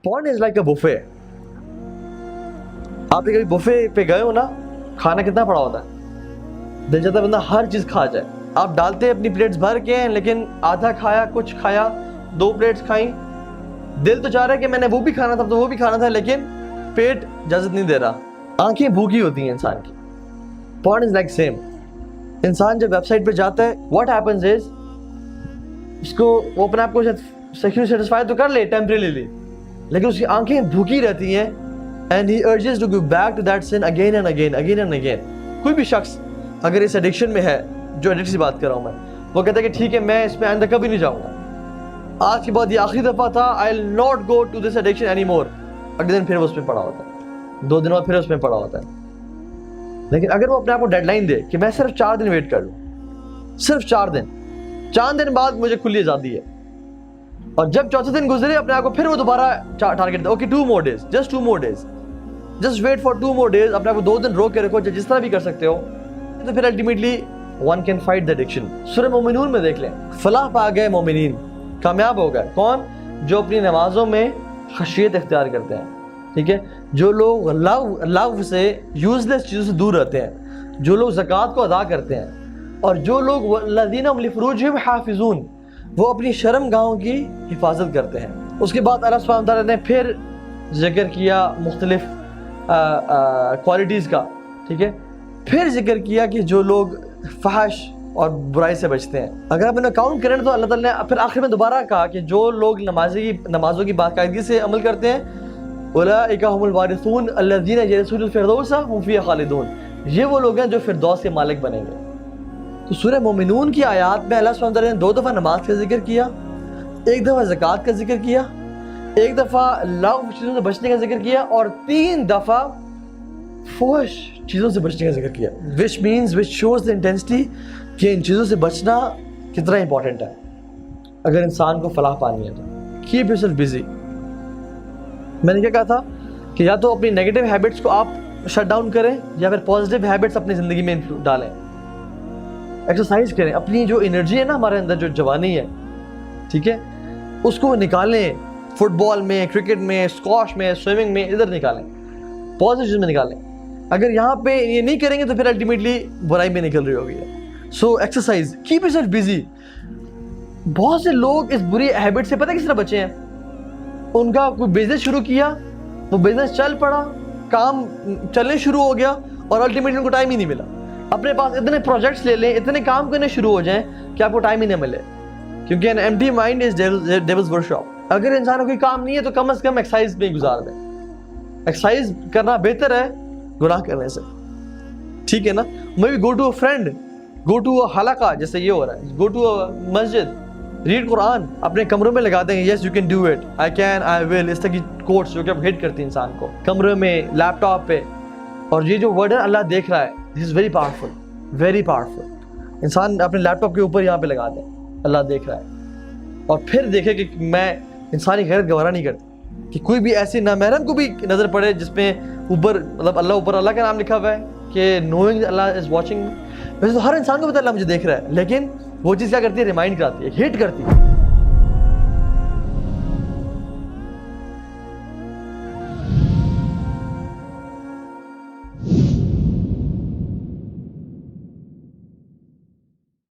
Porn is like a buffet. आप कभी buffet पे गए हो ना, खाना कितना पड़ा होता है, दिल चाहता है बंदा हर चीज खा जाए। आप डालते हैं अपनी प्लेट्स भर के, लेकिन आधा खाया, कुछ खाया, 2 प्लेट्स खाई, दिल तो चाह रहा है कि मैंने वो भी खाना था तो वो भी खाना था, लेकिन पेट इजाजत नहीं दे रहा। आंखें भूखी होती हैं इंसान की। Porn is like same. इंसान जब वेबसाइट पे जाता है, what happens is उसको वो अपने आप को सेक्सुअली सेटिस्फाई तो कर ले टेम्परेरीली, लेकिन उसकी आंखें भूखी रहती हैं and he urges to go back to that sin again and again, again and again. कोई भी शख्स अगर इस एडिक्शन में है, जो एडिक्ट की बात कर रहा हूँ मैं, वो कहता है कि ठीक है मैं इसमें आइंदा कभी नहीं जाऊँगा, आज के बाद ये आखिरी दफ़ा था, I will not go to this addiction any more. अगले दिन फिर वो उसमें पड़ा होता है, 2 दिन बाद फिर उसमें पड़ा होता है। लेकिन अगर वो अपने आप को डेडलाइन दे कि मैं सिर्फ 4 दिन वेट कर लूँ, सिर्फ 4 दिन बाद मुझे खुली आज़ादी है, और जब चौथे दिन गुजरे अपने आप को फिर वो दोबारा target they, okay 2 more days, just 2 more days, just wait for 2 more days, अपने आप को 2 दिन रोक के रखो, जिस तरह भी कर सकते हो, तो फिर ultimately one can fight the addiction। सूरह मोमिनून में देख लें, फलाह पा गए मोमिनीन, कामयाब हो गए कौन? जो अपनी नमाजों में खशियत इख्तियार करते हैं, ठीक है, जो लोग लव से, यूजलेस चीज़ों से दूर रहते हैं, जो लोग ज़कात को अदा करते हैं, और जो लोग वल्लज़ीना हुम लिफ़ुरूजिहिम हाफ़िज़ून, वो अपनी शर्मगाहों की हिफाजत करते हैं। उसके बाद अल्लाह सुब्हानहू व तआला ने फिर जिक्र किया मुख्तलिफ क्वालिटीज़ का, ठीक है, फिर जिक्र किया कि जो लोग फहश और बुराई से बचते हैं। अगर आप इन्हें काउंट करें तो अल्लाह ताला ने फिर आखिर में दोबारा कहा कि जो लोग नमाजों की बाकायदगी से अमल करते हैं, उलाइका हुमुल वारिसून अल्लज़ीना यरिसूनल फ़िरदौसा हुम फ़ीहा खालिदून, ये वो लोग हैं जो फिरदौस के मालिक बनेंगे। तो सूरह मोमिनून की आयत में अल्लाह सुब्हानहू व तआला ने 2 दफ़ा नमाज का जिक्र किया, 1 दफ़ा ज़कात का जिक्र किया, 1 दफ़ा लव चीज़ों से बचने का जिक्र किया, और 3 दफ़ा फहश चीज़ों से बचने का जिक्र किया, विच शोज़ द इंटेंसिटी कि इन चीज़ों से बचना कितना इंपॉर्टेंट है अगर इंसान को फलाह पानी है तो। Keep yourself busy. मैंने क्या कहा था कि या तो अपनी नेगेटिव हैबिट्स को आप शट डाउन करें, या फिर पॉजिटिव हैबिट्स अपनी ज़िंदगी में डालें। एक्सरसाइज करें, अपनी जो एनर्जी है ना हमारे अंदर, जो जवानी है, ठीक है, उसको निकालें, फुटबॉल में, क्रिकेट में, स्क्वॉश में, स्विमिंग में, इधर निकालें, पॉजिटिव में निकालें। अगर यहाँ पे ये नहीं करेंगे तो फिर अल्टीमेटली बुराई में निकल रही होगी। So exercise, keep yourself busy. बहुत से लोग इस बुरी हैबिट से पता किस तरह बचे हैं, उनका कोई बिजनेस शुरू किया, वो बिजनेस चल पड़ा, काम चलने शुरू हो गया, और अल्टीमेटली उनको टाइम ही नहीं मिला। अपने पास इतने प्रोजेक्ट्स ले लें, इतने काम करने शुरू हो जाएं कि आपको टाइम ही नहीं मिले, क्योंकि an empty mind is devils workshop. अगर इंसान को कोई काम नहीं है तो कम से कम एक्सरसाइज में गुजार दें। एक्सरसाइज करना बेहतर है गुनाह करने से, ठीक है ना। Maybe go to a friend, go to a हलका, जैसे ये हो रहा है, गो टू अ मस्जिद, रीड कुरान, अपने कमरों में लगा देंगे, yes you can do it, I can, I will, इस तरह की कोट्स जो कि अब हिट करती है इंसान को, कमरे में, लैपटॉप पे। और ये जो वर्ड है अल्लाह देख रहा है, this is very powerful, very powerful. इंसान अपने लैपटॉप के ऊपर यहाँ पे लगा दे, अल्लाह देख रहा है, और फिर देखे कि मैं इंसानी गैरत गवारा नहीं करती कि कोई भी ऐसी नामहरम को भी नज़र पड़े जिसमें ऊपर, मतलब अल्लाह का नाम लिखा हुआ है कि नोइंग अल्लाह इज़ वॉचिंग। वैसे तो हर इंसान को पता है अल्लाह मुझे देख रहा है, लेकिन वो चीज़ क्या करती है, रिमाइंड कराती है, हिट करती है।